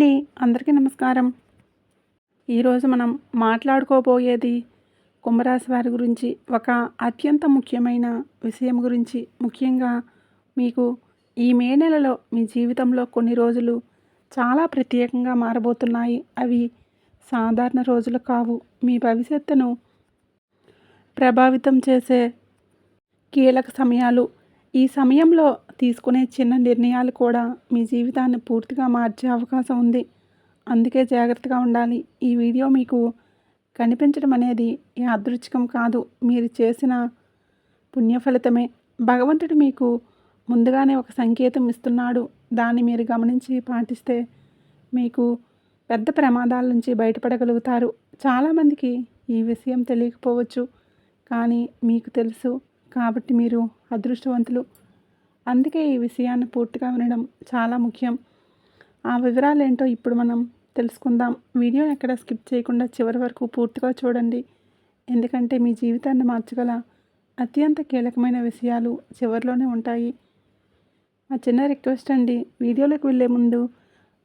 అండి. అందరికీ నమస్కారం. ఈరోజు మనం మాట్లాడుకోబోయేది కుంభరాశి వారి గురించి. ఒక అత్యంత ముఖ్యమైన విషయం గురించి. ముఖ్యంగా మీకు ఈ మే నెలలో మీ జీవితంలో కొన్ని రోజులు చాలా ప్రత్యేకంగా మారబోతున్నాయి. అవి సాధారణ రోజులు కావు. మీ భవిష్యత్తును ప్రభావితం చేసే కీలక సమయాలు. ఈ సమయంలో తీసుకునే చిన్న నిర్ణయాలు కూడా మీ జీవితాన్ని పూర్తిగా మార్చే అవకాశం ఉంది. అందుకే జాగ్రత్తగా ఉండాలి. ఈ వీడియో మీకు కనిపించడం అనేది యాదృచ్ఛికం కాదు. మీరు చేసిన పుణ్య ఫలితమే. భగవంతుడు మీకు ముందుగానే ఒక సంకేతం ఇస్తున్నాడు. దాన్ని మీరు గమనించి పాటిస్తే మీకు పెద్ద ప్రమాదాల నుంచి బయటపడగలుగుతారు. చాలామందికి ఈ విషయం తెలియకపోవచ్చు, కానీ మీకు తెలుసు. కాబట్టి మీరు అదృష్టవంతులు. అందుకే ఈ విషయాన్ని పూర్తిగా వినడం చాలా ముఖ్యం. ఆ వివరాలు ఏంటో ఇప్పుడు మనం తెలుసుకుందాం. వీడియోని ఎక్కడ స్కిప్ చేయకుండా చివరి వరకు పూర్తిగా చూడండి. ఎందుకంటే మీ జీవితాన్ని మార్చగల అత్యంత కీలకమైన విషయాలు చివరిలోనే ఉంటాయి. మా చిన్న రిక్వెస్ట్ అండి, వీడియోలోకి వెళ్ళే ముందు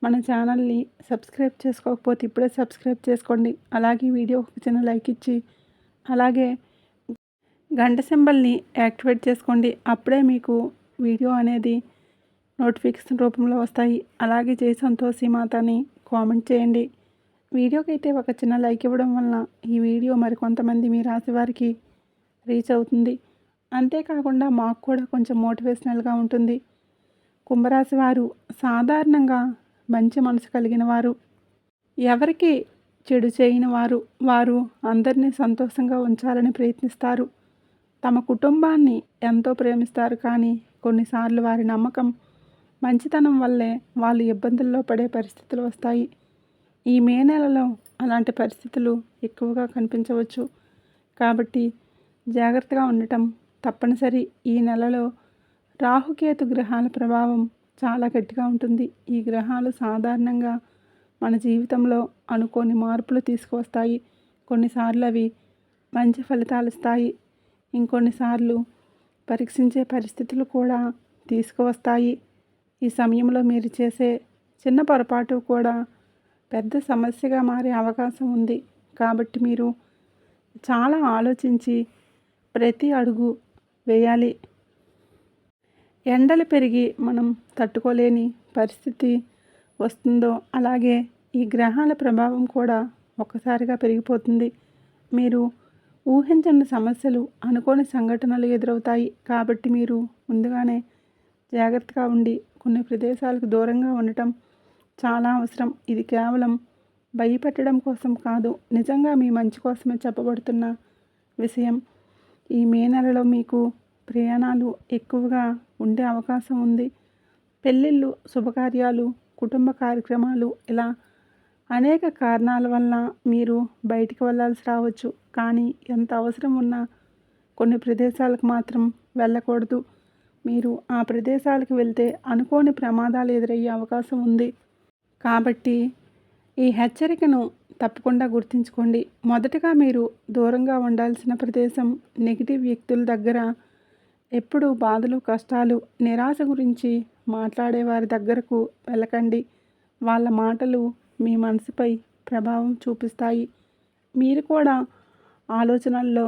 మన ఛానల్ని సబ్స్క్రైబ్ చేసుకోకపోతే ఇప్పుడే సబ్స్క్రైబ్ చేసుకోండి. అలాగే వీడియోకి చిన్న లైక్ ఇచ్చి అలాగే గంట సింబల్ని యాక్టివేట్ చేసుకోండి. అప్పుడే మీకు వీడియో అనేది నోటిఫికేషన్ రూపంలో వస్తాయి. అలాగే జై సంతోషి మాత అని కామెంట్ చేయండి. వీడియోకి అయితే ఒక చిన్న లైక్ ఇవ్వడం వలన ఈ వీడియో మరికొంతమంది మీ రాశి వారికి రీచ్ అవుతుంది. అంతేకాకుండా మాకు కూడా కొంచెం మోటివేషనల్గా ఉంటుంది. కుంభరాశి వారు సాధారణంగా మంచి మనసు కలిగిన వారు. ఎవరికి చెడు చేయని వారు. వారు అందరినీ సంతోషంగా ఉంచాలని ప్రయత్నిస్తారు. తమ కుటుంబాన్ని ఎంతో ప్రేమిస్తారు. కానీ కొన్నిసార్లు వారి నమ్మకం, మంచితనం వల్లే వాళ్ళు ఇబ్బందుల్లో పడే పరిస్థితులు వస్తాయి. ఈ మే నెలలో అలాంటి పరిస్థితులు ఎక్కువగా కనిపించవచ్చు. కాబట్టి జాగ్రత్తగా ఉండటం తప్పనిసరి. ఈ నెలలో రాహుకేతు గ్రహాల ప్రభావం చాలా గట్టిగా ఉంటుంది. ఈ గ్రహాలు సాధారణంగా మన జీవితంలో అనుకోని మార్పులు తీసుకువస్తాయి. కొన్నిసార్లు అవి మంచి ఫలితాలు ఇస్తాయి. ఇంకొన్నిసార్లు పరీక్షించే పరిస్థితులు కూడా తీసుకువస్తాయి. ఈ సమయంలో మీరు చేసే చిన్న పొరపాటు కూడా పెద్ద సమస్యగా మారే అవకాశం ఉంది. కాబట్టి మీరు చాలా ఆలోచించి ప్రతి అడుగు వేయాలి. ఎండలు పెరిగి మనం తట్టుకోలేని పరిస్థితి వస్తుందో అలాగే ఈ గ్రహాల ప్రభావం కూడా ఒక్కసారిగా పెరిగిపోతుంది. మీరు ఊహించని సమస్యలు, అనుకోని సంఘటనలు ఎదురవుతాయి. కాబట్టి మీరు ముందుగానే జాగ్రత్తగా ఉండి కొన్ని ప్రదేశాలకు దూరంగా ఉండటం చాలా అవసరం. ఇది కేవలం భయపెట్టడం కోసం కాదు, నిజంగా మీ మంచి కోసమే చెప్పబడుతున్న విషయం. ఈ మే నెలలో మీకు ప్రయాణాలు ఎక్కువగా ఉండే అవకాశం ఉంది. పెళ్ళిళ్ళు, శుభకార్యాలు, కుటుంబ కార్యక్రమాలు, ఇలా అనేక కారణాల వల్ల మీరు బయటికి వెళ్ళాల్సి రావచ్చు. కానీ ఎంత అవసరం ఉన్నా కొన్ని ప్రదేశాలకు మాత్రం వెళ్ళకూడదు. మీరు ఆ ప్రదేశాలకు వెళ్తే అనుకోని ప్రమాదాలు ఎదురయ్యే అవకాశం ఉంది. కాబట్టి ఈ హెచ్చరికను తప్పకుండా గుర్తుంచుకోండి. మొదటగా మీరు దూరంగా ఉండాల్సిన ప్రదేశం నెగిటివ్ వ్యక్తుల దగ్గర. ఎప్పుడు బాధలు, కష్టాలు, నిరాశ గురించి మాట్లాడే వారి దగ్గరకు వెళ్ళకండి. వాళ్ళ మాటలు మీ మనసుపై ప్రభావం చూపిస్తాయి. మీరు కూడా ఆలోచనల్లో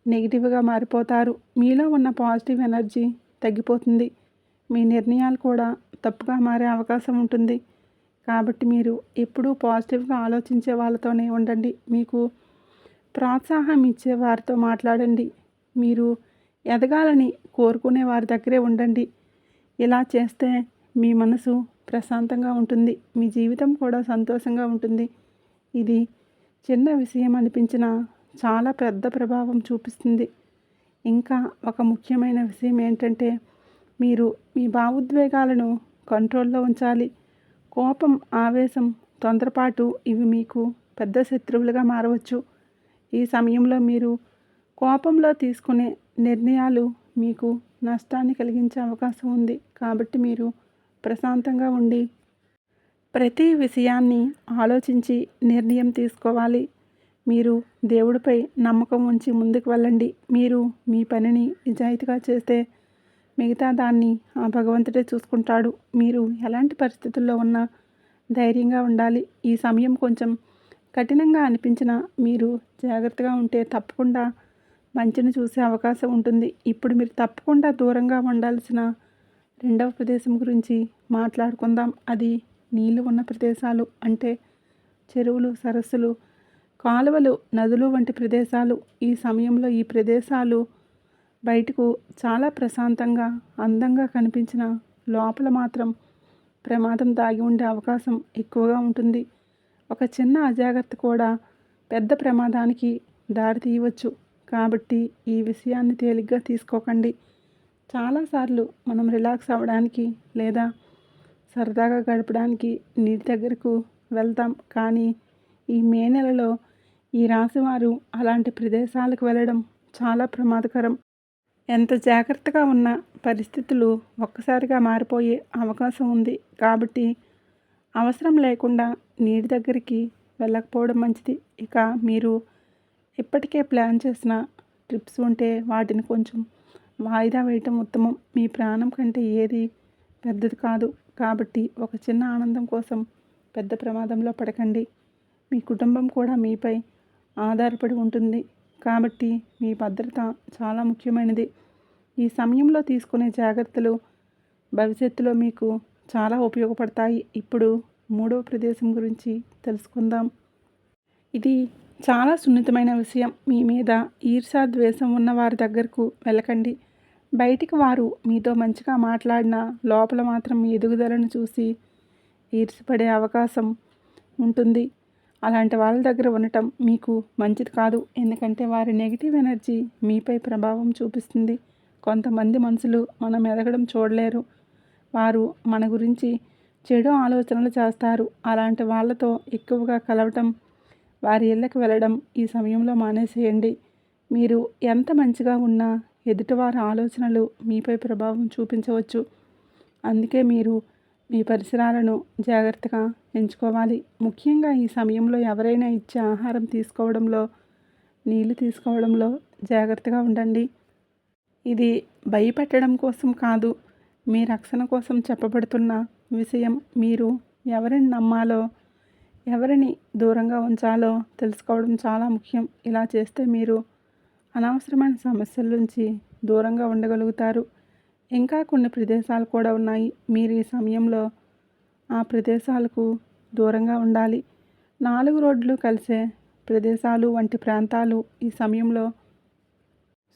నెగిటివ్గా మారిపోతారు. మీలో ఉన్న పాజిటివ్ ఎనర్జీ తగ్గిపోతుంది. మీ నిర్ణయాలు కూడా తప్పుగా మారే అవకాశం ఉంటుంది. కాబట్టి మీరు ఎప్పుడూ పాజిటివ్గా ఆలోచించే వాళ్ళతోనే ఉండండి. మీకు ప్రోత్సాహం ఇచ్చే వారితో మాట్లాడండి. మీరు ఎదగాలని కోరుకునే వారి దగ్గరే ఉండండి. ఇలా చేస్తే మీ మనసు ప్రశాంతంగా ఉంటుంది. మీ జీవితం కూడా సంతోషంగా ఉంటుంది. ఇది చిన్న విషయం అనిపించినా చాలా పెద్ద ప్రభావం చూపిస్తుంది. ఇంకా ఒక ముఖ్యమైన విషయం ఏంటంటే, మీరు మీ భావోద్వేగాలను కంట్రోల్లో ఉంచాలి. కోపం, ఆవేశం, తొందరపాటు ఇవి మీకు పెద్ద శత్రువులుగా మారవచ్చు. ఈ సమయంలో మీరు కోపంలో తీసుకునే నిర్ణయాలు మీకు నష్టాన్ని కలిగించే అవకాశం ఉంది. కాబట్టి మీరు ప్రశాంతంగా ఉండి ప్రతి విషయాన్ని ఆలోచించి నిర్ణయం తీసుకోవాలి. మీరు దేవుడిపై నమ్మకం ఉంచి ముందుకు వెళ్ళండి. మీరు మీ పనిని నిజాయితీగా చేస్తే మిగతా దాన్ని ఆ భగవంతుడే చూసుకుంటాడు. మీరు ఎలాంటి పరిస్థితుల్లో ఉన్నా ధైర్యంగా ఉండాలి. ఈ సమయం కొంచెం కఠినంగా అనిపించినా మీరు జాగ్రత్తగా ఉంటే తప్పకుండా మంచిని చూసే అవకాశం ఉంటుంది. ఇప్పుడు మీరు తప్పకుండా దూరంగా ఉండాల్సిన రెండవ ప్రదేశం గురించి మాట్లాడుకుందాం. అది నీళ్ళు ఉన్న ప్రదేశాలు, అంటే చెరువులు, సరస్సులు, కాలువలు, నదులు వంటి ప్రదేశాలు. ఈ సమయంలో ఈ ప్రదేశాలు బయటకు చాలా ప్రశాంతంగా, అందంగా కనిపించిన లోపల మాత్రం ప్రమాదం దాగి ఉండే అవకాశం ఎక్కువగా ఉంటుంది. ఒక చిన్న అజాగ్రత్త కూడా పెద్ద ప్రమాదానికి దారితీయవచ్చు. కాబట్టి ఈ విషయాన్ని తేలిగ్గా తీసుకోకండి. చాలాసార్లు మనం రిలాక్స్ అవ్వడానికి లేదా సరదాగా గడపడానికి నీటి దగ్గరకు వెళ్తాం. కానీ ఈ మే నెలలో ఈ రాశివారు అలాంటి ప్రదేశాలకు వెళ్ళడం చాలా ప్రమాదకరం. ఎంత జాగ్రత్తగా ఉన్న పరిస్థితులు ఒక్కసారిగా మారిపోయే అవకాశం ఉంది. కాబట్టి అవసరం లేకుండా నీటి దగ్గరికి వెళ్ళకపోవడం మంచిది. ఇక మీరు ఇప్పటికే ప్లాన్ చేసిన ట్రిప్స్ ఉంటే వాటిని కొంచెం వాయిదా వేయటం ఉత్తమం. మీ ప్రాణం కంటే ఏది పెద్దది కాదు. కాబట్టి ఒక చిన్న ఆనందం కోసం పెద్ద ప్రమాదంలో పడకండి. మీ కుటుంబం కూడా మీపై ఆధారపడి ఉంటుంది. కాబట్టి మీ భద్రత చాలా ముఖ్యమైనది. ఈ సమయంలో తీసుకునే జాగ్రత్తలు భవిష్యత్తులో మీకు చాలా ఉపయోగపడతాయి. ఇప్పుడు మూడవ ప్రదేశం గురించి తెలుసుకుందాం. ఇది చాలా సున్నితమైన విషయం. మీ మీద ఈర్ష్య, ద్వేషం ఉన్న వారి దగ్గరకు వెళ్ళకండి. బయటికి వారు మీతో మంచిగా మాట్లాడినా లోపల మాత్రం మీ ఎదుగుదలను చూసి ఈర్ష్యపడే అవకాశం ఉంటుంది. అలాంటి వాళ్ళ దగ్గర ఉండటం మీకు మంచిది కాదు. ఎందుకంటే వారి నెగిటివ్ ఎనర్జీ మీపై ప్రభావం చూపిస్తుంది. కొంతమంది మనుషులు మనం ఎదగడం చూడలేరు. వారు మన గురించి చెడు ఆలోచనలు చేస్తారు. అలాంటి వాళ్ళతో ఎక్కువగా కలవటం, వారి ఇళ్ళకి వెళ్ళడం ఈ సమయంలో మానేసేయండి. మీరు ఎంత మంచిగా ఉన్నా ఎదుటివారి ఆలోచనలు మీపై ప్రభావం చూపించవచ్చు. అందుకే మీరు మీ పరిసరాలను జాగ్రత్తగా ఎంచుకోవాలి. ముఖ్యంగా ఈ సమయంలో ఎవరైనా ఇచ్చే ఆహారం తీసుకోవడంలో, నీళ్లు తీసుకోవడంలో జాగ్రత్తగా ఉండండి. ఇది భయపెట్టడం కోసం కాదు, మీ రక్షణ కోసం చెప్పబడుతున్న విషయం. మీరు ఎవరిని నమ్మాలో, ఎవరిని దూరంగా ఉంచాలో తెలుసుకోవడం చాలా ముఖ్యం. ఇలా చేస్తే మీరు అనవసరమైన సమస్యల నుంచి దూరంగా ఉండగలుగుతారు. ఇంకా కొన్ని ప్రదేశాలు కూడా ఉన్నాయి. మీరు ఈ సమయంలో ఆ ప్రదేశాలకు దూరంగా ఉండాలి. 4 రోడ్లు కలిసే ప్రదేశాలు వంటి ప్రాంతాలు ఈ సమయంలో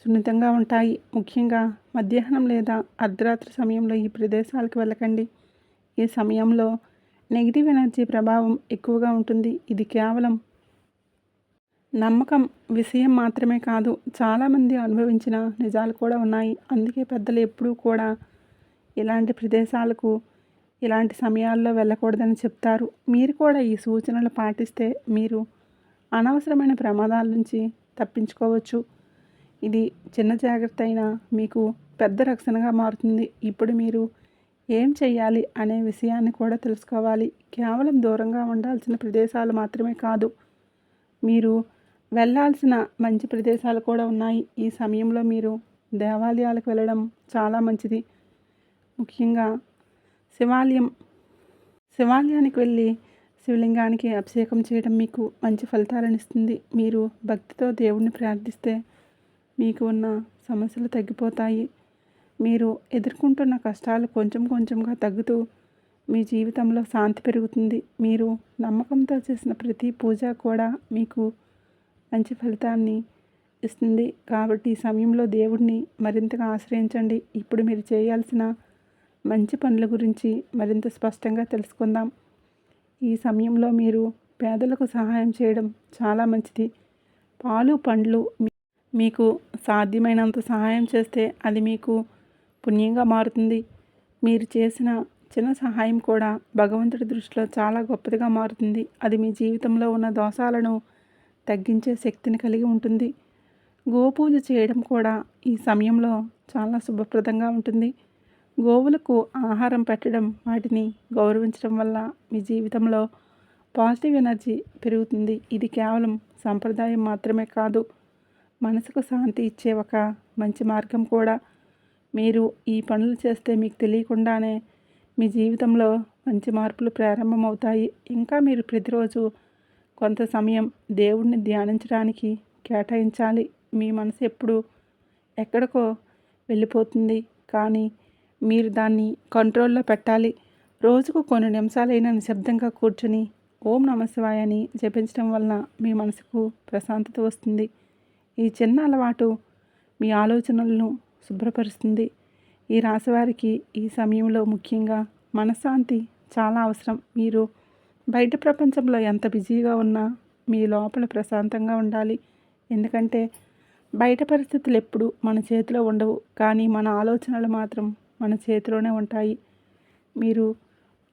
సున్నితంగా ఉంటాయి. ముఖ్యంగా మధ్యాహ్నం లేదా అర్ధరాత్రి సమయంలో ఈ ప్రదేశాలకు వెళ్ళకండి. ఈ సమయంలో నెగిటివ్ ఎనర్జీ ప్రభావం ఎక్కువగా ఉంటుంది. ఇది కేవలం నమ్మకం విషయం మాత్రమే కాదు, చాలామంది అనుభవించిన నిజాలు కూడా ఉన్నాయి. అందుకే పెద్దలు ఎప్పుడూ కూడా ఇలాంటి ప్రదేశాలకు ఇలాంటి సమయాల్లో వెళ్ళకూడదని చెప్తారు. మీరు కూడా ఈ సూచనలు పాటిస్తే మీరు అనవసరమైన ప్రమాదాల నుంచి తప్పించుకోవచ్చు. ఇది చిన్న జాగ్రత్త అయినా మీకు పెద్ద రక్షణగా మారుతుంది. ఇప్పుడు మీరు ఏం చేయాలి అనే విషయాన్ని కూడా తెలుసుకోవాలి. కేవలం దూరంగా ఉండాల్సిన ప్రదేశాలు మాత్రమే కాదు, మీరు వెళ్ళాల్సిన మంచి ప్రదేశాలు కూడా ఉన్నాయి. ఈ సమయంలో మీరు దేవాలయాలకు వెళ్ళడం చాలా మంచిది. ముఖ్యంగా శివాలయానికి వెళ్ళి శివలింగానికి అభిషేకం చేయడం మీకు మంచి ఫలితాలను ఇస్తుంది. మీరు భక్తితో దేవుణ్ణి ప్రార్థిస్తే మీకు ఉన్న సమస్యలు తగ్గిపోతాయి. మీరు ఎదుర్కొంటున్న కష్టాలు కొంచెం కొంచెంగా తగ్గుతూ మీ జీవితంలో శాంతి పెరుగుతుంది. మీరు నమ్మకంతో చేసిన ప్రతి పూజ కూడా మీకు మంచి ఫలితాన్ని ఇస్తుంది. కాబట్టి ఈ సమయంలో దేవుడిని మరింతగా ఆశ్రయించండి. ఇప్పుడు మీరు చేయాల్సిన మంచి పనుల గురించి మరింత స్పష్టంగా తెలుసుకుందాం. ఈ సమయంలో మీరు పేదలకు సహాయం చేయడం చాలా మంచిది. పాలు, పండ్లు మీకు సాధ్యమైనంత సహాయం చేస్తే అది మీకు పుణ్యంగా మారుతుంది. మీరు చేసిన చిన్న సహాయం కూడా భగవంతుడి దృష్టిలో చాలా గొప్పదిగా మారుతుంది. అది మీ జీవితంలో ఉన్న దోషాలను తగ్గించే శక్తిని కలిగి ఉంటుంది. గోపూజ చేయడం కూడా ఈ సమయంలో చాలా శుభప్రదంగా ఉంటుంది. గోవులకు ఆహారం పెట్టడం, వాటిని గౌరవించడం వల్ల మీ జీవితంలో పాజిటివ్ ఎనర్జీ పెరుగుతుంది. ఇది కేవలం సంప్రదాయం మాత్రమే కాదు, మనసుకు శాంతి ఇచ్చే ఒక మంచి మార్గం కూడా. మీరు ఈ పనులు చేస్తే మీకు తెలియకుండానే మీ జీవితంలో మంచి మార్పులు ప్రారంభమవుతాయి. ఇంకా మీరు ప్రతిరోజు కొంత సమయం దేవుడిని ధ్యానించడానికి కేటాయించాలి. మీ మనసు ఎప్పుడు ఎక్కడికో వెళ్ళిపోతుంది, కానీ మీరు దాన్ని కంట్రోల్లో పెట్టాలి. రోజుకు కొన్ని నిమిషాలైనా నిశ్శబ్దంగా కూర్చొని ఓం నమః శివాయ అని జపించడం వలన మీ మనసుకు ప్రశాంతత వస్తుంది. ఈ చిన్న అలవాటు మీ ఆలోచనలను శుభ్రపరుస్తుంది. ఈ రాశివారికి ఈ సమయంలో ముఖ్యంగా మనశ్శాంతి చాలా అవసరం. మీరు బయట ప్రపంచంలో ఎంత బిజీగా ఉన్నా మీ లోపల ప్రశాంతంగా ఉండాలి. ఎందుకంటే బయట పరిస్థితులు ఎప్పుడు మన చేతిలో ఉండవు, కానీ మన ఆలోచనలు మాత్రం మన చేతిలోనే ఉంటాయి. మీరు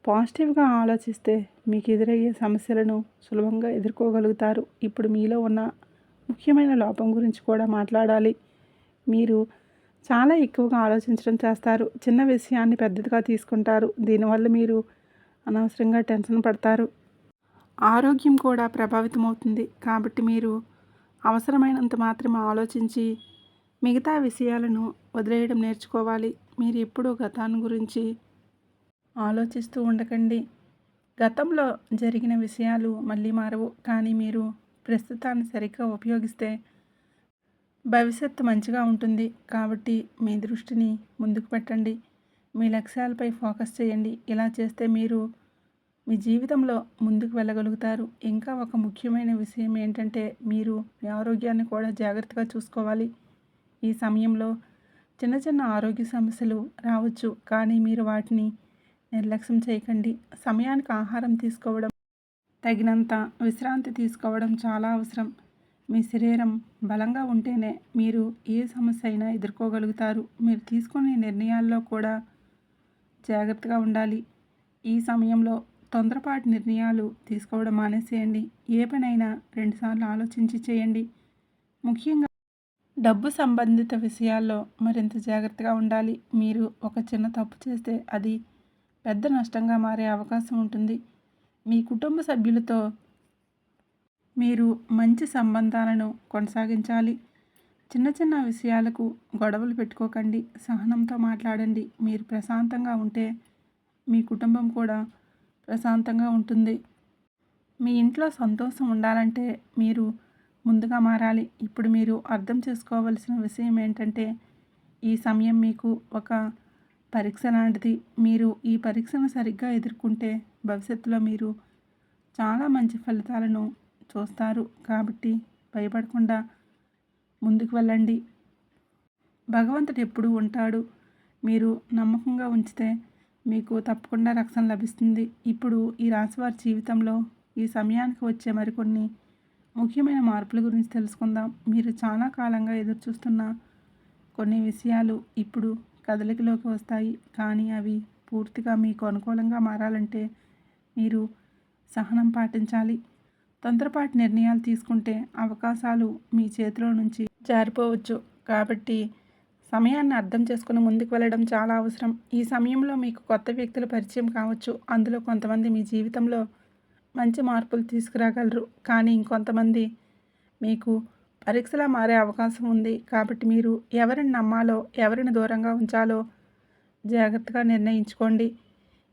పాజిటివ్గా ఆలోచిస్తే మీకు ఎదురయ్యే సమస్యలను సులభంగా ఎదుర్కోగలుగుతారు. ఇప్పుడు మీలో ఉన్న ముఖ్యమైన లోపం గురించి కూడా మాట్లాడాలి. మీరు చాలా ఎక్కువగా ఆలోచించడం చేస్తారు. చిన్న విషయాన్ని పెద్దదిగా తీసుకుంటారు. దీనివల్ల మీరు అనవసరంగా టెన్షన్ పడతారు. ఆరోగ్యం కూడా ప్రభావితమవుతుంది. కాబట్టి మీరు అవసరమైనంత మాత్రమే ఆలోచించి మిగతా విషయాలను వదిలేయడం నేర్చుకోవాలి. మీరు ఎప్పుడూ గతాన్ని గురించి ఆలోచిస్తూ ఉండకండి. గతంలో జరిగిన విషయాలు మళ్ళీ మారవు, కానీ మీరు ప్రస్తుతాన్ని సరిగ్గా ఉపయోగిస్తే భవిష్యత్తు మంచిగా ఉంటుంది. కాబట్టి మీ దృష్టిని ముందుకు పెట్టండి. మీ లక్ష్యాలపై ఫోకస్ చేయండి. ఇలా చేస్తే మీరు మీ జీవితంలో ముందుకు వెళ్ళగలుగుతారు. ఇంకా ఒక ముఖ్యమైన విషయం ఏంటంటే మీరు మీ ఆరోగ్యాన్ని కూడా జాగ్రత్తగా చూసుకోవాలి. ఈ సమయంలో చిన్న చిన్న ఆరోగ్య సమస్యలు రావచ్చు, కానీ మీరు వాటిని నిర్లక్ష్యం చేయకండి. సమయానికి ఆహారం తీసుకోవడం, తగినంత విశ్రాంతి తీసుకోవడం చాలా అవసరం. మీ శరీరం బలంగా ఉంటేనే మీరు ఏ సమస్య అయినా ఎదుర్కోగలుగుతారు. మీరు తీసుకునే నిర్ణయాల్లో కూడా జాగ్రత్తగా ఉండాలి. ఈ సమయంలో తొందరపాటు నిర్ణయాలు తీసుకోవడం మానేసేయండి. ఏ పనైనా 2 సార్లు ఆలోచించి చేయండి. ముఖ్యంగా డబ్బు సంబంధిత విషయాల్లో మరింత జాగ్రత్తగా ఉండాలి. మీరు ఒక చిన్న తప్పు చేస్తే అది పెద్ద నష్టంగా మారే అవకాశం ఉంటుంది. మీ కుటుంబ సభ్యులతో మీరు మంచి సంబంధాలను కొనసాగించాలి. చిన్న చిన్న విషయాలకు గొడవలు పెట్టుకోకండి. సహనంతో మాట్లాడండి. మీరు ప్రశాంతంగా ఉంటే మీ కుటుంబం కూడా ప్రశాంతంగా ఉంటుంది. మీ ఇంట్లో సంతోషం ఉండాలంటే మీరు ముందుగా మారాలి. ఇప్పుడు మీరు అర్థం చేసుకోవలసిన విషయం ఏంటంటే ఈ సమయం మీకు ఒక పరీక్ష లాంటిది. మీరు ఈ పరీక్షను సరిగ్గా ఎదుర్కొంటే భవిష్యత్తులో మీరు చాలా మంచి ఫలితాలను చూస్తారు. కాబట్టి భయపడకుండా ముందుకు వెళ్ళండి. భగవంతుడు ఎప్పుడూ ఉంటాడు. మీరు నమ్మకంగా ఉంచితే మీకు తప్పకుండా రక్షణ లభిస్తుంది. ఇప్పుడు ఈ రాశివారి జీవితంలో ఈ సమయానికి వచ్చే మరికొన్ని ముఖ్యమైన మార్పుల గురించి తెలుసుకుందాం. మీరు చాలా కాలంగా ఎదురుచూస్తున్న కొన్ని విషయాలు ఇప్పుడు కదలికలోకి వస్తాయి, కానీ అవి పూర్తిగా మీకు అనుకూలంగా మారాలంటే మీరు సహనం పాటించాలి. తొందరపాటు నిర్ణయాలు తీసుకుంటే అవకాశాలు మీ చేతిలో నుంచి జారిపోవచ్చు. కాబట్టి సమయాన్ని అర్థం చేసుకుని ముందుకు వెళ్ళడం చాలా అవసరం. ఈ సమయంలో మీకు కొత్త వ్యక్తుల పరిచయం కావచ్చు. అందులో కొంతమంది మీ జీవితంలో మంచి మార్పులు తీసుకురాగలరు, కానీ ఇంకొంతమంది మీకు పరీక్షలా మారే అవకాశం ఉంది. కాబట్టి మీరు ఎవరిని నమ్మాలో ఎవరిని దూరంగా ఉంచాలో జాగ్రత్తగా నిర్ణయించుకోండి.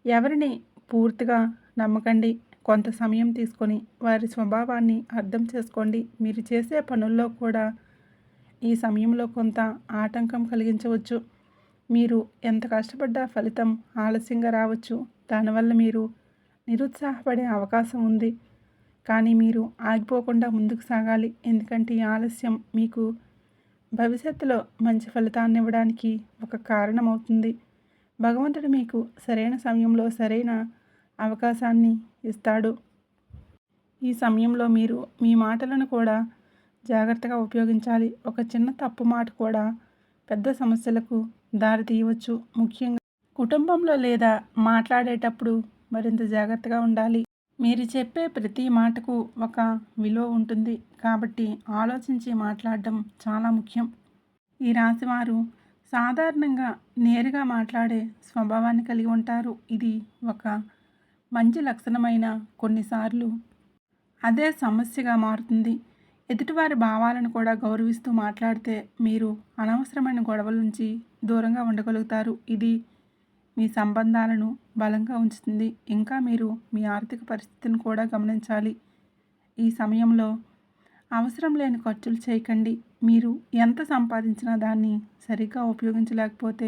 ఎవరిని పూర్తిగా నమ్మకండి. కొంత సమయం తీసుకొని వారి స్వభావాన్ని అర్థం చేసుకోండి. మీరు చేసే పనుల్లో కూడా ఈ సమయంలో కొంత ఆటంకం కలిగించవచ్చు. మీరు ఎంత కష్టపడ్డా ఫలితం ఆలస్యంగా రావచ్చు. దానివల్ల మీరు నిరుత్సాహపడే అవకాశం ఉంది. కానీ మీరు ఆగిపోకుండా ముందుకు సాగాలి. ఎందుకంటే ఈ ఆలస్యం మీకు భవిష్యత్తులో మంచి ఫలితాన్ని ఇవ్వడానికి ఒక కారణమవుతుంది. భగవంతుడు మీకు సరైన సమయంలో సరైన అవకాశాన్ని ఇస్తాడు. ఈ సమయంలో మీరు మీ మాటలను కూడా జాగ్రత్తగా ఉపయోగించాలి. ఒక చిన్న తప్పు మాట కూడా పెద్ద సమస్యలకు దారి తీయవచ్చు. ముఖ్యంగా కుటుంబంలో లేదా మాట్లాడేటప్పుడు మరింత జాగ్రత్తగా ఉండాలి. మీరు చెప్పే ప్రతి మాటకు ఒక విలువ ఉంటుంది. కాబట్టి ఆలోచించి మాట్లాడడం చాలా ముఖ్యం. ఈ రాశివారు సాధారణంగా నేరుగా మాట్లాడే స్వభావాన్ని కలిగి ఉంటారు. ఇది ఒక మంచి లక్షణమైన కొన్నిసార్లు అదే సమస్యగా మారుతుంది. ఎదుటివారి భావాలను కూడా గౌరవిస్తూ మాట్లాడితే మీరు అనవసరమైన గొడవల నుంచి దూరంగా ఉండగలుగుతారు. ఇది మీ సంబంధాలను బలంగా ఉంచుతుంది. ఇంకా మీరు మీ ఆర్థిక పరిస్థితిని కూడా గమనించాలి. ఈ సమయంలో అవసరం లేని ఖర్చులు చేయకండి. మీరు ఎంత సంపాదించినా దాన్ని సరిగ్గా ఉపయోగించలేకపోతే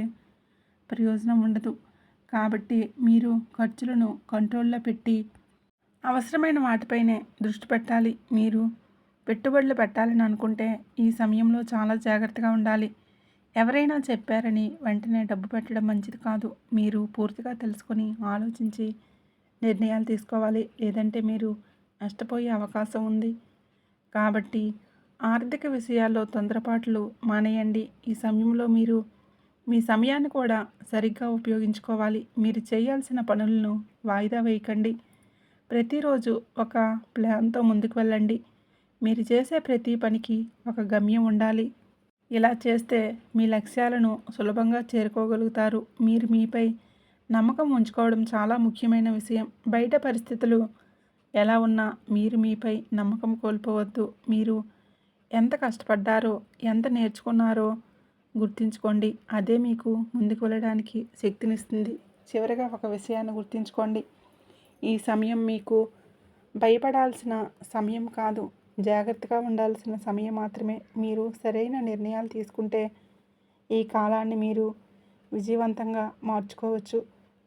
ప్రయోజనం ఉండదు. కాబట్టి మీరు ఖర్చులను కంట్రోల్లో పెట్టి అవసరమైన వాటిపైనే దృష్టి పెట్టాలి. మీరు పెట్టుబడులు పెట్టాలని అనుకుంటే ఈ సమయంలో చాలా జాగ్రత్తగా ఉండాలి. ఎవరైనా చెప్పారని వెంటనే డబ్బు పెట్టడం మంచిది కాదు. మీరు పూర్తిగా తెలుసుకొని ఆలోచించి నిర్ణయాలు తీసుకోవాలి. లేదంటే మీరు నష్టపోయే అవకాశం ఉంది. కాబట్టి ఆర్థిక విషయాల్లో తొందరపాట్లు మానేయండి. ఈ సమయంలో మీరు మీ సమయాన్ని కూడా సరిగ్గా ఉపయోగించుకోవాలి. మీరు చేయాల్సిన పనులను వాయిదా వేయకండి. ప్రతిరోజు ఒక ప్లాన్తో ముందుకు వెళ్ళండి. మీరు చేసే ప్రతి పనికి ఒక గమ్యం ఉండాలి. ఇలా చేస్తే మీ లక్ష్యాలను సులభంగా చేరుకోగలుగుతారు. మీరు మీపై నమ్మకం ఉంచుకోవడం చాలా ముఖ్యమైన విషయం. బయట పరిస్థితులు ఎలా ఉన్నా మీరు మీపై నమ్మకం కోల్పోవద్దు. మీరు ఎంత కష్టపడ్డారో, ఎంత నేర్చుకున్నారో గుర్తుంచుకోండి. అదే మీకు ముందుకు వెళ్ళడానికి శక్తినిస్తుంది. చివరగా ఒక విషయాన్ని గుర్తుంచుకోండి. ఈ సమయం మీకు భయపడాల్సిన సమయం కాదు, జాగ్రత్తగా ఉండాల్సిన సమయం మాత్రమే. మీరు సరైన నిర్ణయాలు తీసుకుంటే ఈ కాలాన్ని మీరు విజయవంతంగా మార్చుకోవచ్చు.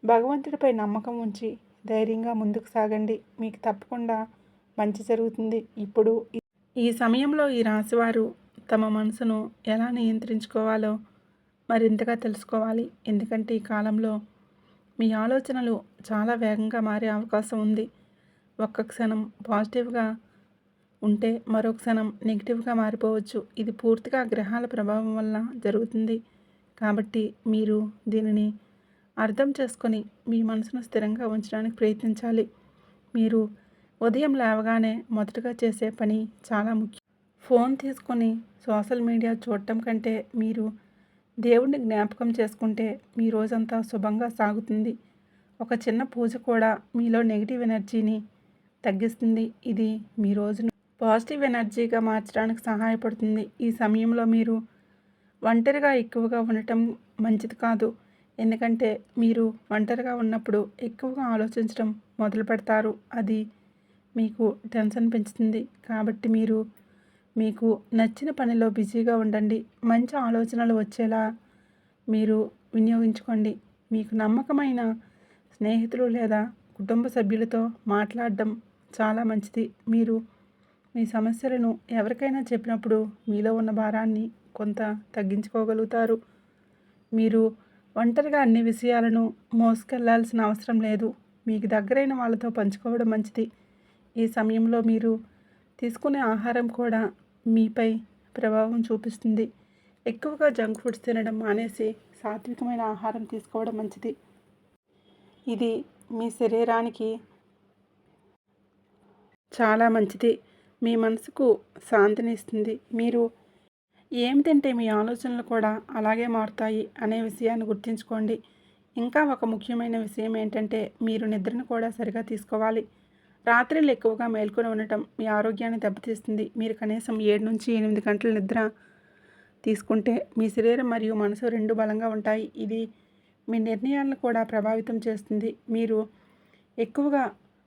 భగవంతుడిపై నమ్మకం ఉంచి ధైర్యంగా ముందుకు సాగండి. మీకు తప్పకుండా మంచి జరుగుతుంది. ఇప్పుడు ఈ సమయంలో ఈ రాశివారు తమ మనసును ఎలా నియంత్రించుకోవాలో మరింతగా తెలుసుకోవాలి. ఎందుకంటే ఈ కాలంలో మీ ఆలోచనలు చాలా వేగంగా మారే అవకాశం ఉంది. ఒక్క క్షణం పాజిటివ్గా ఉంటే మరో క్షణం నెగిటివ్గా మారిపోవచ్చు. ఇది పూర్తిగా గ్రహాల ప్రభావం వల్ల జరుగుతుంది. కాబట్టి మీరు దీనిని అర్థం చేసుకొని మీ మనసును స్థిరంగా ఉంచడానికి ప్రయత్నించాలి. మీరు ఉదయం లేవగానే మొదటగా చేసే పని చాలా ముఖ్యం. ఫోన్ తీసుకొని సోషల్ మీడియా చూడటం కంటే మీరు దేవుడిని జ్ఞాపకం చేసుకుంటే మీ రోజంతా శుభంగా సాగుతుంది. ఒక చిన్న పూజ కూడా మీలో నెగిటివ్ ఎనర్జీని తగ్గిస్తుంది. ఇది మీ రోజును పాజిటివ్ ఎనర్జీగా మార్చడానికి సహాయపడుతుంది. ఈ సమయంలో మీరు ఒంటరిగా ఎక్కువగా ఉండటం మంచిది కాదు. ఎందుకంటే మీరు ఒంటరిగా ఉన్నప్పుడు ఎక్కువగా ఆలోచించడం మొదలు పెడతారు. అది మీకు టెన్షన్ పెంచుతుంది. కాబట్టి మీరు మీకు నచ్చిన పనిలో బిజీగా ఉండండి. మంచి ఆలోచనలు వచ్చేలా మీరు వినియోగించుకోండి. మీకు నమ్మకమైన స్నేహితులు లేదా కుటుంబ సభ్యులతో మాట్లాడడం చాలా మంచిది. మీరు మీ సమస్యలను ఎవరికైనా చెప్పినప్పుడు మీలో ఉన్న భారాన్ని కొంత తగ్గించుకోగలుగుతారు. మీరు ఒంటరిగా అన్ని విషయాలను మోసుకెళ్లాల్సిన అవసరం లేదు. మీకు దగ్గరైన వాళ్ళతో పంచుకోవడం మంచిది. ఈ సమయంలో మీరు తీసుకునే ఆహారం కూడా మీపై ప్రభావం చూపిస్తుంది. ఎక్కువగా జంక్ ఫుడ్స్ తినడం మానేసి సాత్వికమైన ఆహారం తీసుకోవడం మంచిది. ఇది మీ శరీరానికి చాలా మంచిది. మీ మనసుకు శాంతిని ఇస్తుంది. మీరు ఏం తింటే మీ ఆలోచనలు కూడా అలాగే మారుతాయి అనే విషయాన్ని గుర్తుంచుకోండి. ఇంకా ఒక ముఖ్యమైన విషయం ఏంటంటే మీరు నిద్రను కూడా సరిగా తీసుకోవాలి. రాత్రిళ్ళు ఎక్కువగా మేల్కొని ఉండటం మీ ఆరోగ్యాన్ని దెబ్బతీస్తుంది. మీరు కనీసం 7 నుంచి 8 గంటల నిద్ర తీసుకుంటే మీ శరీరం మరియు మనసు రెండు బలంగా ఉంటాయి. ఇది మీ నిర్ణయాలను కూడా ప్రభావితం చేస్తుంది. మీరు ఎక్కువగా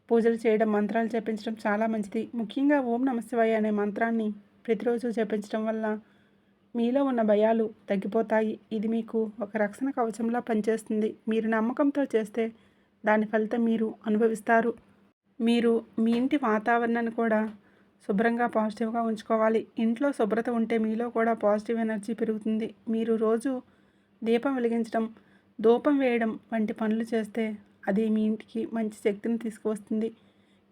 పూజలు చేయడం, మంత్రాలు జపించడం చాలా మంచిది. ముఖ్యంగా ఓం నమఃశివాయ అనే మంత్రాన్ని ప్రతిరోజు జపించడం వల్ల మీలో ఉన్న భయాలు తగ్గిపోతాయి. ఇది మీకు ఒక రక్షణ కవచంలా పనిచేస్తుంది. మీరు నమ్మకంతో చేస్తే దాని ఫలితం మీరు అనుభవిస్తారు. మీరు మీ ఇంటి వాతావరణాన్ని కూడా శుభ్రంగా పాజిటివ్గా ఉంచుకోవాలి. ఇంట్లో శుభ్రత ఉంటే మీలో కూడా పాజిటివ్ ఎనర్జీ పెరుగుతుంది. మీరు రోజు దీపం వెలిగించడం, ధూపం వేయడం వంటి పనులు చేస్తే అది మీ ఇంటికి మంచి శక్తిని తీసుకువస్తుంది.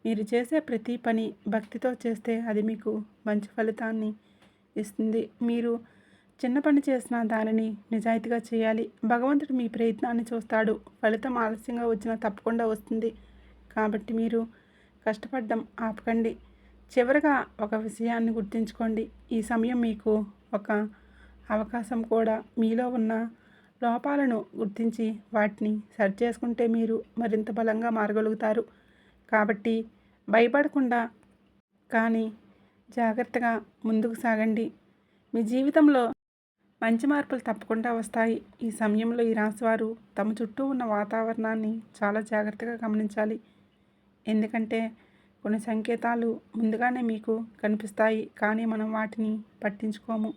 మీరు చేసే ప్రతి పని భక్తితో చేస్తే అది మీకు మంచి ఫలితాన్ని ఇస్తుంది. మీరు చిన్న పని చేసినా దానిని నిజాయితీగా చేయాలి. భగవంతుడు మీ ప్రయత్నాన్ని చూస్తాడు. ఫలితం ఆలస్యంగా వచ్చినా తప్పకుండా వస్తుంది. కాబట్టి మీరు కష్టపడడం ఆపకండి. చివరగా ఒక విషయాన్ని గుర్తుంచుకోండి. ఈ సమయం మీకు ఒక అవకాశం కూడా. మీలో ఉన్న లోపాలను గుర్తించి వాటిని సరిచేసుకుంటే మీరు మరింత బలంగా మారగలుగుతారు. కాబట్టి భయపడకుండా కానీ జాగ్రత్తగా ముందుకు సాగండి. మీ జీవితంలో మంచి మార్పులు తప్పకుండా వస్తాయి. ఈ సమయంలో ఈ రాశివారు తమ చుట్టూ ఉన్న వాతావరణాన్ని చాలా జాగ్రత్తగా గమనించాలి. ఎందుకంటే కొన్ని సంకేతాలు ముందుగానే మీకు కనిపిస్తాయి, కానీ మనం వాటిని పట్టించుకోము.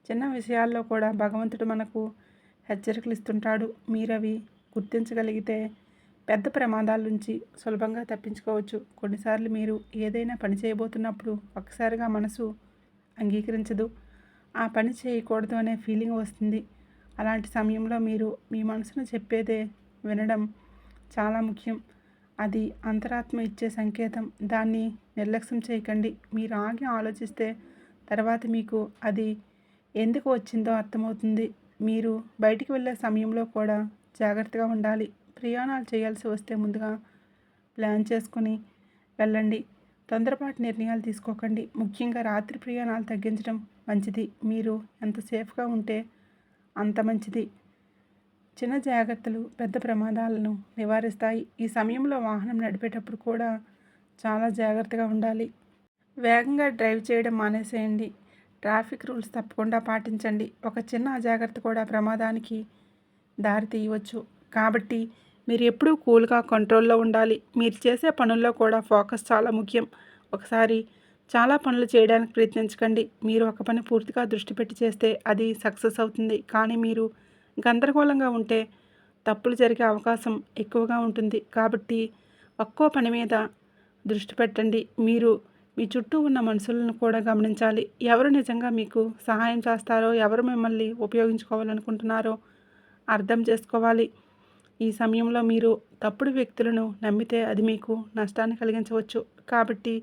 చిన్న విషయాల్లో కూడా భగవంతుడు మనకు హెచ్చరికలు ఇస్తుంటాడు. మీరవి గుర్తించగలిగితే పెద్ద ప్రమాదాల నుంచి సులభంగా తప్పించుకోవచ్చు. కొన్నిసార్లు మీరు ఏదైనా పని చేయబోతున్నప్పుడు ఒక్కసారిగా మనసు అంగీకరించదు. ఆ పని చేయకూడదు అనే ఫీలింగ్ వస్తుంది. అలాంటి సమయంలో మీరు మీ మనసును చెప్పేదే వినడం చాలా ముఖ్యం. అది అంతరాత్మ ఇచ్చే సంకేతం. దాన్ని నిర్లక్ష్యం చేయకండి. మీరు ఆగి ఆలోచిస్తే తర్వాత మీకు అది ఎందుకు వచ్చిందో అర్థమవుతుంది. మీరు బయటికి వెళ్ళే సమయంలో కూడా జాగ్రత్తగా ఉండాలి. ప్రయాణాలు చేయాల్సి వస్తే ముందుగా ప్లాన్ చేసుకుని వెళ్ళండి. తొందరపాటు నిర్ణయాలు తీసుకోకండి. ముఖ్యంగా రాత్రి ప్రయాణాలు తగ్గించడం మంచిది. మీరు ఎంత సేఫ్గా ఉంటే అంత మంచిది. చిన్న జాగ్రత్తలు పెద్ద ప్రమాదాలను నివారిస్తాయి. ఈ సమయంలో వాహనం నడిపేటప్పుడు కూడా చాలా జాగ్రత్తగా ఉండాలి. వేగంగా డ్రైవ్ చేయడం మానేసేయండి. ట్రాఫిక్ రూల్స్ తప్పకుండా పాటించండి. ఒక చిన్న అజాగ్రత్త కూడా ప్రమాదానికి దారి తీయవచ్చు. కాబట్టి మీరు ఎప్పుడూ కూల్గా కంట్రోల్లో ఉండాలి. మీరు చేసే పనుల్లో కూడా ఫోకస్ చాలా ముఖ్యం. ఒకసారి చాలా పనులు చేయడానికి ప్రయత్నించకండి. మీరు ఒక పని పూర్తిగా దృష్టి పెట్టి చేస్తే అది సక్సెస్ అవుతుంది. కానీ మీరు గందరగోళంగా ఉంటే తప్పులు జరిగే అవకాశం ఎక్కువగా ఉంటుంది. కాబట్టి ఒక్కో పని మీద దృష్టి పెట్టండి. మీరు మీ చుట్టూ ఉన్న మనుషులను కూడా గమనించాలి. ఎవరు నిజంగా మీకు సహాయం చేస్తారో, ఎవరు మిమ్మల్ని ఉపయోగించుకోవాలనుకుంటున్నారో అర్థం చేసుకోవాలి. ఈ సమయంలో మీరు తప్పుడు వ్యక్తులను నమ్మితే అది మీకు నష్టాన్ని కలిగించవచ్చు. కాబట్టి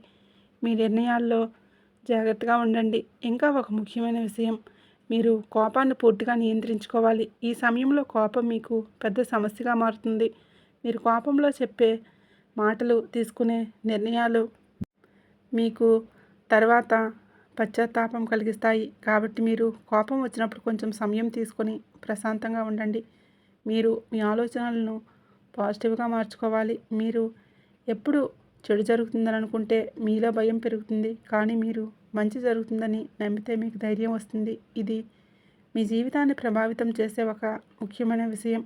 మీ నిర్ణయాల్లో జాగ్రత్తగా ఉండండి. ఇంకా ఒక ముఖ్యమైన విషయం, మీరు కోపాన్ని పూర్తిగా నియంత్రించుకోవాలి. ఈ సమయంలో కోపం మీకు పెద్ద సమస్యగా మారుతుంది. మీరు కోపంలో చెప్పే మాటలు, తీసుకునే నిర్ణయాలు మీకు తర్వాత పశ్చాత్తాపం కలిగిస్తాయి. కాబట్టి మీరు కోపం వచ్చినప్పుడు కొంచెం సమయం తీసుకొని ప్రశాంతంగా ఉండండి. మీరు మీ ఆలోచనలను పాజిటివ్గా మార్చుకోవాలి. మీరు ఎప్పుడు చెడు జరుగుతుందని అనుకుంటే మీలో భయం పెరుగుతుంది. కానీ మీరు మంచి జరుగుతుందని నమ్మితే మీకు ధైర్యం వస్తుంది. ఇది మీ జీవితాన్ని ప్రభావితం చేసే ఒక ముఖ్యమైన విషయం.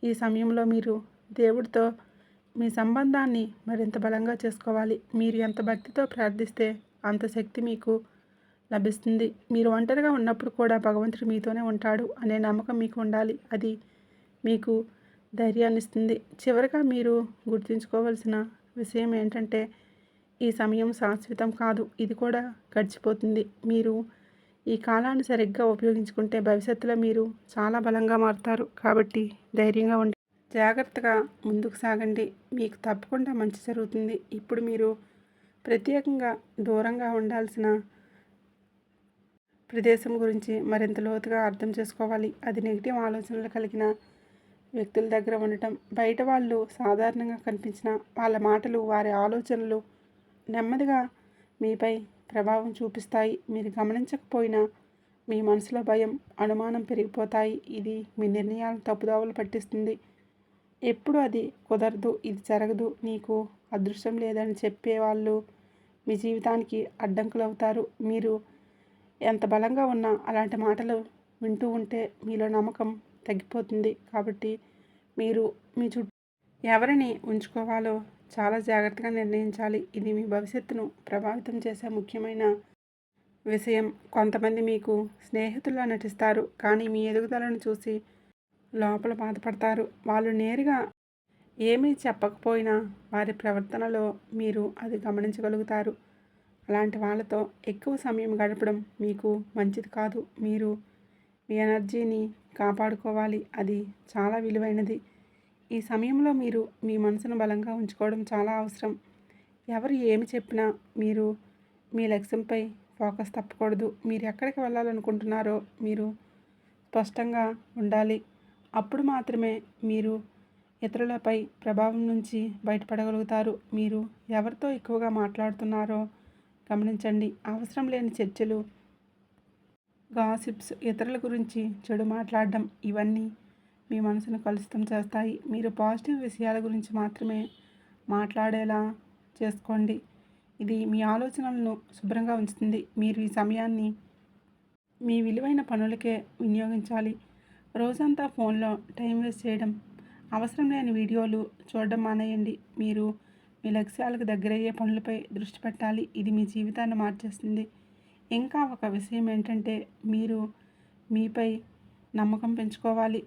ఈ సమయంలో మీరు దేవుడితో మీ సంబంధాన్ని మరింత బలంగా చేసుకోవాలి. మీరు ఎంత భక్తితో ప్రార్థిస్తే అంత శక్తి మీకు లభిస్తుంది. మీరు ఒంటరిగా ఉన్నప్పుడు కూడా భగవంతుడు మీతోనే ఉంటాడు అనే నమ్మకం మీకు ఉండాలి. అది మీకు ధైర్యాన్ని ఇస్తుంది. చివరిగా మీరు గుర్తుంచుకోవాల్సిన విషయం ఏంటంటే, ఈ సమయం శాశ్వతం కాదు. ఇది కూడా గడిచిపోతుంది. మీరు ఈ కాలాన్ని సరిగ్గా ఉపయోగించుకుంటే భవిష్యత్తులో మీరు చాలా బలంగా మారుతారు. కాబట్టి ధైర్యంగా ఉండండి. జాగ్రత్తగా ముందుకు సాగండి. మీకు తప్పకుండా మంచి జరుగుతుంది. ఇప్పుడు మీరు ప్రత్యేకంగా దూరంగా ఉండాల్సిన ప్రదేశం గురించి మరింత లోతుగా అర్థం చేసుకోవాలి. అది నెగిటివ్ ఆలోచనలు కలిగిన వ్యక్తుల దగ్గర ఉండటం. బయట వాళ్ళు సాధారణంగా కనిపించిన వాళ్ళ మాటలు, వారి ఆలోచనలు నెమ్మదిగా మీపై ప్రభావం చూపిస్తాయి. మీరు గమనించకపోయినా మీ మనసులో భయం, అనుమానం పెరిగిపోతాయి. ఇది మీ నిర్ణయాలను తప్పుదోవలు పట్టిస్తుంది. ఎప్పుడు అది కుదరదు, ఇది జరగదు, నీకు అదృష్టం లేదని చెప్పేవాళ్ళు మీ జీవితానికి అడ్డంకులు అవుతారు. మీరు ఎంత బలంగా ఉన్నా అలాంటి మాటలు వింటూ ఉంటే మీలో నమ్మకం తగ్గిపోతుంది. కాబట్టి మీరు మీ చుట్టూ ఎవరిని ఉంచుకోవాలో చాలా జాగ్రత్తగా నిర్ణయించాలి. ఇది మీ భవిష్యత్తును ప్రభావితం చేసే ముఖ్యమైన విషయం. కొంతమంది మీకు స్నేహితుల్లా నటిస్తారు, కానీ మీ ఎదుగుదలను చూసి లోపల బాధపడతారు. వాళ్ళు నేరుగా ఏమీ చెప్పకపోయినా వారి ప్రవర్తనలో మీరు అది గమనించగలుగుతారు. అలాంటి వాళ్ళతో ఎక్కువ సమయం గడపడం మీకు మంచిది కాదు. మీరు మీ ఎనర్జీని కాపాడుకోవాలి. అది చాలా విలువైనది. ఈ సమయంలో మీరు మీ మనసును బలంగా ఉంచుకోవడం చాలా అవసరం. ఎవరు ఏమి చెప్పినా మీరు మీ లక్ష్యంపై ఫోకస్ తప్పకూడదు. మీరు ఎక్కడికి వెళ్ళాలనుకుంటున్నారో మీరు స్పష్టంగా ఉండాలి. అప్పుడు మాత్రమే మీరు ఇతరులపై ప్రభావం నుంచి బయటపడగలుగుతారు. మీరు ఎవరితో ఎక్కువగా మాట్లాడుతున్నారో గమనించండి. అవసరం లేని చర్చలు, గాసిప్స్, ఇతరుల గురించి చెడు మాట్లాడడం, ఇవన్నీ మీ మనసును కలుషితం చేస్తాయి. మీరు పాజిటివ్ విషయాల గురించి మాత్రమే మాట్లాడేలా చేసుకోండి. ఇది మీ ఆలోచనలను శుభ్రంగా ఉంచుతుంది. మీరు ఈ సమయాన్ని మీ విలువైన పనులకే వినియోగించాలి. రోజంతా ఫోన్లో టైం వేస్ట్ చేయడం, అవసరం లేని వీడియోలు చూడడం మానేయండి. మీరు మీ లక్ష్యాలకు దగ్గరయ్యే పనులపై దృష్టి పెట్టాలి. ఇది మీ జీవితాన్ని మార్చేస్తుంది. ఇంకా ఒక విషయం ఏంటంటే మీరు మీపై నమ్మకం పెంచుకోవాలి.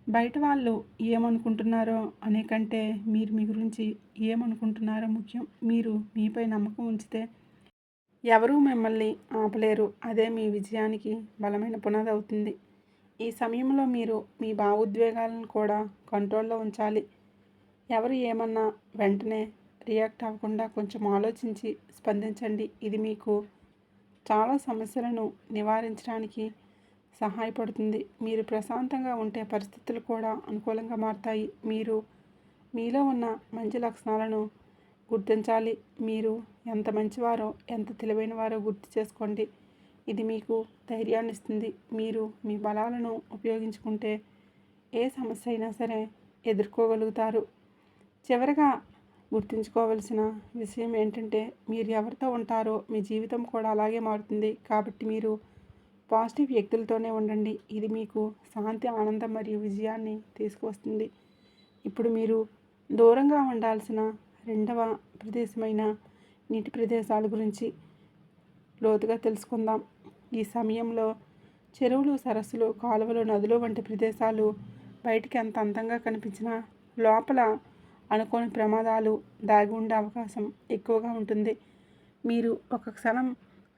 బయట వాళ్ళు ఏమనుకుంటున్నారో అనే కంటే మీరు మీ గురించి ఏమనుకుంటున్నారో ముఖ్యం. మీరు మీపై నమ్మకం ఉంచితే ఎవరూ మిమ్మల్ని ఆపలేరు. అదే మీ విజయానికి బలమైన పునాది అవుతుంది. ఈ సమయంలో మీరు మీ భావోద్వేగాలను కూడా కంట్రోల్లో ఉంచాలి. ఎవరు ఏమన్నా వెంటనే రియాక్ట్ అవ్వకుండా కొంచెం ఆలోచించి స్పందించండి. ఇది మీకు చాలా సమస్యలను నివారించడానికి సహాయపడుతుంది. మీరు ప్రశాంతంగా ఉంటే పరిస్థితులు కూడా అనుకూలంగా మారుతాయి. మీరు మీలో ఉన్న మంచి లక్షణాలను గుర్తించాలి. మీరు ఎంత మంచివారో, ఎంత తెలివైనవారో గుర్తు చేసుకోండి. ఇది మీకు ధైర్యాన్ని ఇస్తుంది. మీరు మీ బలాలను ఉపయోగించుకుంటే ఏ సమస్య అయినా సరే ఎదుర్కోగలుగుతారు. చివరగా గుర్తుంచుకోవలసిన విషయం ఏంటంటే మీరు ఎవరితో ఉంటారో మీ జీవితం కూడా అలాగే మారుతుంది. కాబట్టి మీరు పాజిటివ్ వ్యక్తులతోనే ఉండండి. ఇది మీకు శాంతి, ఆనందం మరియు విజయాన్ని తీసుకువస్తుంది. ఇప్పుడు మీరు దూరంగా ఉండాల్సిన రెండవ ప్రదేశమైన నీటి ప్రదేశాల గురించి లోతుగా తెలుసుకుందాం. ఈ సమయంలో చెరువులు, సరస్సులు, కాలువలు, నదులు వంటి ప్రదేశాలు బయటికి ఎంత అందంగా కనిపించినా లోపల అనుకోని ప్రమాదాలు దాగి ఉండే అవకాశం ఎక్కువగా ఉంటుంది. మీరు ఒక క్షణం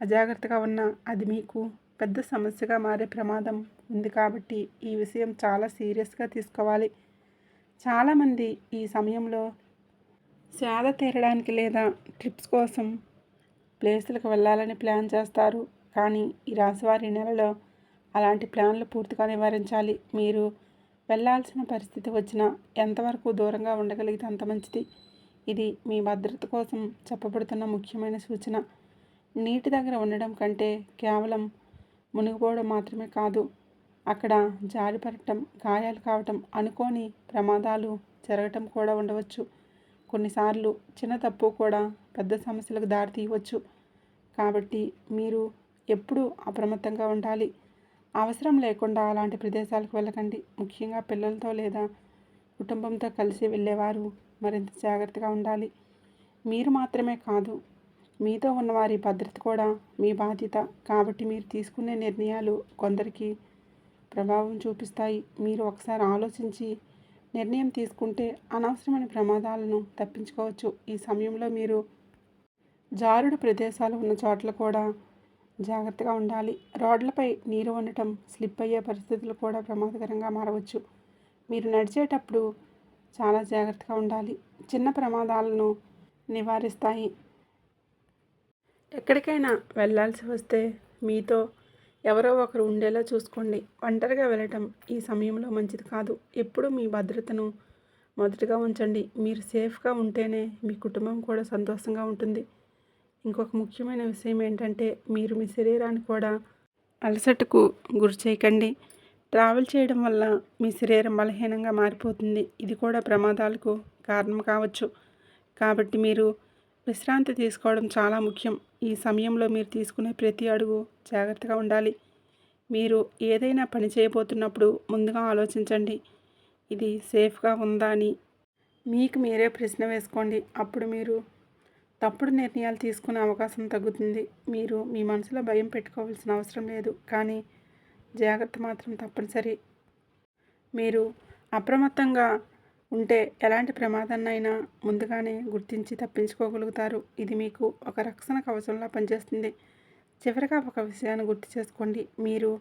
అజాగ్రత్తగా ఉన్నా అది మీకు పెద్ద సమస్యగా మారే ప్రమాదం ఉంది. కాబట్టి ఈ విషయం చాలా సీరియస్గా తీసుకోవాలి. చాలామంది ఈ సమయంలో సేద తీరడానికి లేదా ట్రిప్స్ కోసం ప్లేసులకు వెళ్ళాలని ప్లాన్ చేస్తారు. కానీ ఈ రాశివారి నెలలో అలాంటి ప్లాన్లు పూర్తిగా నివారించాలి. మీరు వెళ్ళాల్సిన పరిస్థితి వచ్చినా ఎంతవరకు దూరంగా ఉండగలిగితే అంత మంచిది. ఇది మీ భద్రత కోసం చెప్పబడుతున్న ముఖ్యమైన సూచన. నీటి దగ్గర ఉండడం కంటే కేవలం మునిగిపోవడం మాత్రమే కాదు, అక్కడ జారిపడటం, గాయాలు కావటం, అనుకోని ప్రమాదాలు జరగటం కూడా ఉండవచ్చు. కొన్నిసార్లు చిన్న తప్పు కూడా పెద్ద సమస్యలకు దారి తీయవచ్చు. కాబట్టి మీరు ఎప్పుడూ అప్రమత్తంగా ఉండాలి. అవసరం లేకుండా అలాంటి ప్రదేశాలకు వెళ్ళకండి. ముఖ్యంగా పిల్లలతో లేదా కుటుంబంతో కలిసి వెళ్ళేవారు మరింత జాగ్రత్తగా ఉండాలి. మీరు మాత్రమే కాదు, మీతో ఉన్నవారి భద్రత కూడా మీ బాధ్యత. కాబట్టి మీరు తీసుకునే నిర్ణయాలు కొందరికి ప్రభావం చూపిస్తాయి. మీరు ఒకసారి ఆలోచించి నిర్ణయం తీసుకుంటే అనవసరమైన ప్రమాదాలను తప్పించుకోవచ్చు. ఈ సమయంలో మీరు జారుడు ప్రదేశాలు ఉన్న చోట్ల కూడా జాగ్రత్తగా ఉండాలి. రోడ్లపై నీరు ఉండటం, స్లిప్ అయ్యే పరిస్థితులు కూడా ప్రమాదకరంగా మారవచ్చు. మీరు నడిచేటప్పుడు చాలా జాగ్రత్తగా ఉండాలి. చిన్న ప్రమాదాలను నివారిస్తాయి. ఎక్కడికైనా వెళ్ళాల్సి వస్తే మీతో ఎవరో ఒకరు ఉండేలా చూసుకోండి. ఒంటరిగా వెళ్ళటం ఈ సమయంలో మంచిది కాదు. ఎప్పుడూ మీ భద్రతను మొదటగా ఉంచండి. మీరు సేఫ్గా ఉంటేనే మీ కుటుంబం కూడా సంతోషంగా ఉంటుంది. ఇంకొక ముఖ్యమైన విషయం ఏంటంటే మీరు మీ శరీరాన్ని కూడా అలసటకు గురి చేయకండి. ట్రావెల్ చేయడం వల్ల మీ శరీరం బలహీనంగా మారిపోతుంది. ఇది కూడా ప్రమాదాలకు కారణం కావచ్చు. కాబట్టి మీరు విశ్రాంతి తీసుకోవడం చాలా ముఖ్యం. ఈ సమయంలో మీరు తీసుకునే ప్రతి అడుగు జాగ్రత్తగా ఉండాలి. మీరు ఏదైనా పని చేయబోతున్నప్పుడు ముందుగా ఆలోచించండి, ఇది సేఫ్గా ఉందా అని. మీకు మీరే ప్రశ్న వేసుకోండి. అప్పుడు మీరు తప్పుడు నిర్ణయాలు తీసుకునే అవకాశం తగ్గుతుంది. మీరు మీ మనసులో భయం పెట్టుకోవాల్సిన అవసరం లేదు, కానీ జాగ్రత్త మాత్రం తప్పనిసరి. మీరు అప్రమత్తంగా ఉంటే ఎలాంటి ప్రమాదాన్నైనా ముందుగానే గుర్తించి తప్పించుకోగలుగుతారు. ఇది మీకు ఒక రక్షణ కవచంలా పనిచేస్తుంది. చివరిగా ఒక విషయాన్ని గుర్తు చేసుకోండి. మీరు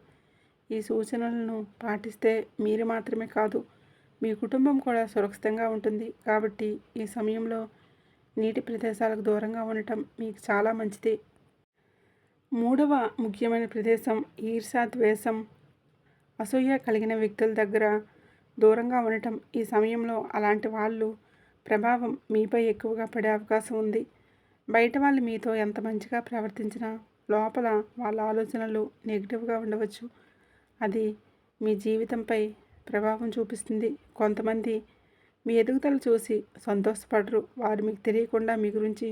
ఈ సూచనలను పాటిస్తే మీరు మాత్రమే కాదు, మీ కుటుంబం కూడా సురక్షితంగా ఉంటుంది. కాబట్టి ఈ సమయంలో నీటి ప్రదేశాలకు దూరంగా ఉండటం మీకు చాలా మంచిది. మూడవ ముఖ్యమైన ప్రదేశం ఈర్ష్య, ద్వేషం, అసూయ కలిగిన వ్యక్తుల దగ్గర దూరంగా ఉండటం. ఈ సమయంలో అలాంటి వాళ్ళు ప్రభావం మీపై ఎక్కువగా పడే అవకాశం ఉంది. బయట వాళ్ళు మీతో ఎంత మంచిగా ప్రవర్తించినా లోపల వాళ్ళ ఆలోచనలు నెగిటివ్గా ఉండవచ్చు. అది మీ జీవితంపై ప్రభావం చూపిస్తుంది. కొంతమంది మీ ఎదుగుదల చూసి సంతోషపడరు. వారు మీకు తెలియకుండా మీ గురించి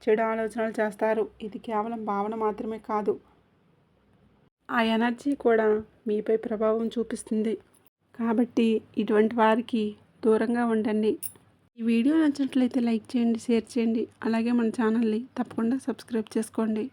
చెడు ఆలోచనలు చేస్తారు. ఇది కేవలం భావన మాత్రమే కాదు, ఆ ఎనర్జీ కూడా మీపై ప్రభావం చూపిస్తుంది. కాబట్టి ఇటువంటి వారికి దూరంగా ఉండండి. ఈ వీడియో నచ్చినట్లయితే లైక్ చేయండి, షేర్ చేయండి. అలాగే మన ఛానల్ని తప్పకుండా సబ్స్క్రైబ్ చేసుకోండి.